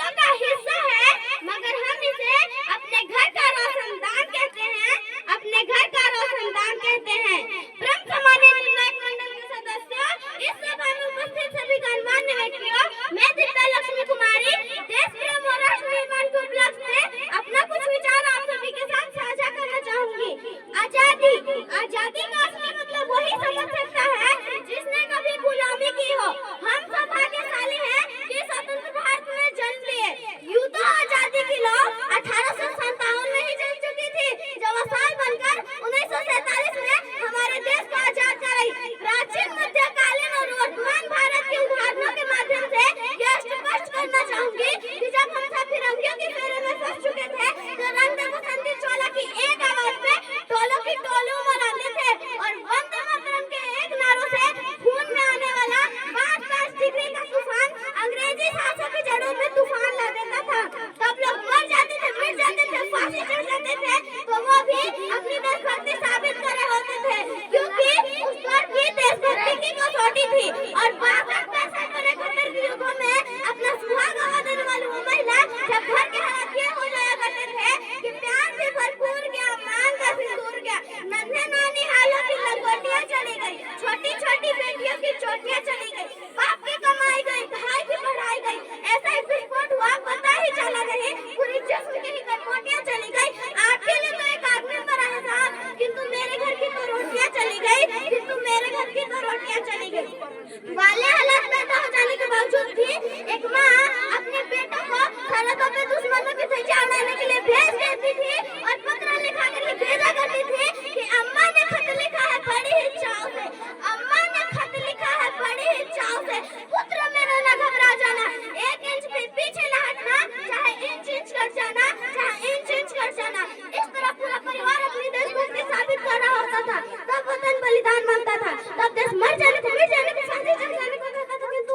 गरीबों का हिस्सा है, मगर हम इसे अपने घर का रोशनदान कहते हैं, अपने घर का रोशनदान कहते हैं। परम सम्मानीय निर्णायक मंडल के सदस्यों, इस सभा में उपस्थित सभी गणमान्य व्यक्तियों, मैं दिव्या लक्ष्मी कुमारी देश प्रेम और राष्ट्र निर्माण के उपलक्ष्य में अपना कुछ विचार आप सभी के साथ साझा करना चाहूंगी। आजादी का असली मतलब वही समझ सकता है जिसने कभी गुलामी की हो। हम सब भाग्यशाली हैं कि स्वतंत्र भारत में जन्म लिए। यूं तो आजादी की लौ 1857 में ही जल चुकी थी, जब साल बनकर 1947 में हमारे देश को आजाद कराई। प्राचीन, मध्यकालीन और वर्तमान भारत के उदाहरणों के माध्यम से यह स्पष्ट करना चाहूंगी कि जब हम सब फिरंगियों के फेरे में फंस चुके थे, तो रंग दे बसंती चोला की एक आवाज में टोलों की टोलियों मनाते थे और वंदे मातरम के एक नारों से खून में आने वाला 5 डिग्री का तूफान अंग्रेजी शासन की जड़ों में तूफान ला देता था। तब लोग मर जाते थे, मिट जाते थे, फांसी चढ़ जाते थे, तो वो भी अपनी देशभक्ति साबित कर रहे होते थे, क्योंकि उस दौर की देशभक्ति की कसौटी थी। और 62, 65 और 71 के युगों में अपना सुहाग गवा देने वाली वो महिला जब घर के हालात ये हो जाया करते थे कि प्यार से भरपूर गया, मांग का सिंदूर गया, नन्हे नानी हालों की लंगोटियां चली गई, छोटी छोटी बेटियों की चोटियां चली गई, बाप की कमाई गई, भाई की पढ़ाई गई, ऐसा ही विस्फोट हुआ पता ही चला नहीं, पूरी जिस्म की कटोटियां चली गई। आपके लिए तो एक आदमी मरा है साहब, किंतु मेरे घर की तो रोटियां चली गई, किंतु मेरे घर की तो रोटियां चली गई। वाले हालात पैदा हो जाने के बावजूद भी एक माँ अपने बेटों को सरहदों पे दुश्मनों की धज्जियां उड़ाने के लिए भेज देती थी और पत्र लिखा करके भेजा करती थी कि अम्मा ने खत लिखा है बड़ी ही चाव से, अम्मा ने खत लिखा है बड़ी ही चाव से, पुत्र मेरा न घबरा जाना, 1 इंच भी पीछे न हटना, चाहे इंच कर जाना, चाहे इंच कर जाना। इस तरह पूरा परिवार अपनी देशभक्ति साबित कर रहा होता था, तब वतन बलिदान मांगता था, तब देश मर जाने को, मिट जाने को, फांसी चढ़ जाने को कहता था। किंतु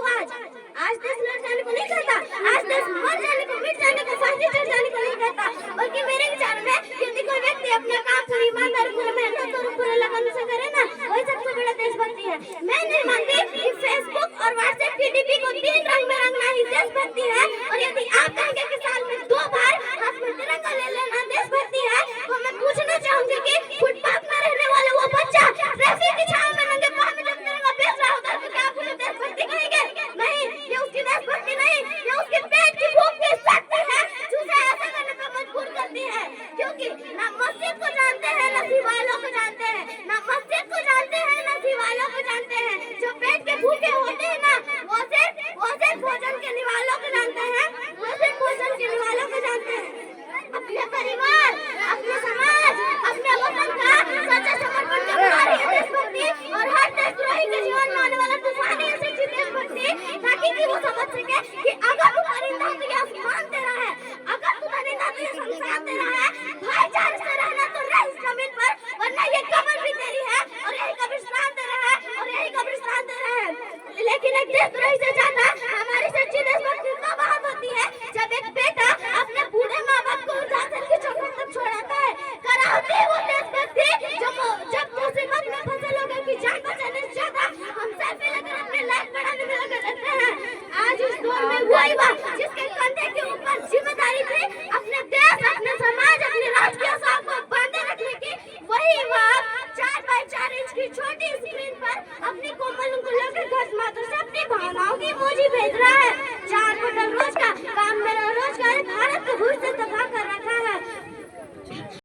आज देश लड़ जाने को नहीं कहता, आज देश मर जाने को, मिट जाने को, फांसी चढ़ जाने को नहीं कहता, बल्कि मेरे विचार में यदि कोई व्यक्ति अपने काम पूरी ईमानदारी, पूरे मेहनत और पूरे लगन से करे ना, वही सबसे बड़ा देशभक्ति है। मैं नहीं मानती कि फेसबुक और व्हाट्सएप की डीपी को 3 रंग में रंगना ही देशभक्ति है, और यदि आप कहेंगे कि साल में 2 बार हाथ में तिरंगा ले लेना देशभक्ति है, तो मैं पूछना चाहूंगी कि फुटपाथ में रहने वाला वो बच्चा ट्रैफिक की छांव में नंगे पांव में जब तिरंगा बेच रहा होता है, तो क्या आप उसे देशभक्ति कहेंगे? नहीं, ये उसकी देशभक्ति नहीं, ये उसके पेट की भूख की शक्ति है जो उसे ऐसा करने पर मजबूर करती है। क्योंकि ना मस्जिद को जानते हैं, ना दीवालों को जानते हैं, ना मस्जिद को जानते हैं, ना दीवालों को जानते हैं। जो पेट के भूखे होते हैं ना, वो सिर्फ भोजन के निवालों को जानते हैं, वो सिर्फ भोजन के निवालों को जानते हैं। अपने परिवार, अपने समाज, अपने वतन का सच्चा समर्पण का भारी है देशभक्ति, और हर देशद्रोही के जीवन में आने वाला तूफान है सच्ची देशभक्ति, ताकि कि वो समझ सके कि अगर तू परिंदा तो ये आसमान तेरा है, अगर तू परिंदा तो ये संसार तेरा है, भाईचारे से रहना तो रह इस जमीन पर, वरना ये कब्र भी तेरी है और यही कब्रिस्तान तेरा है और यही कब्रिस्तान तेरा है। लेकिन एक देशद्रोही से ज्यादा हमारी सच्ची देशभक्ति तब बात होती है जब एक बेटा अपने बूढ़े माँ बाप को उठाकर के चौखट तक छोड़ाता है। कराती है वो देशभक्ति जब मुसीबत में फंसे लोगों की जान बचाने से ज्यादा हम सेल्फी लेकर अपने लाइफ बढ़ाने में लगे रहते हैं। आज इस दौर में वही बात जिसके कंधे के ऊपर जिम्मेदारी थी अपने देश, अपने समाज, अपने राष्ट्र के साथ को बांधे रखने की, वही बात 4x4 इंच की छोटी स्क्रीन पर अपनी कोमल उंगलियों के घस माथों से अपनी भावनाओं की इमोजी भेज रहा है। 4 बटन रोज का काम मेरा रोजगार, भारत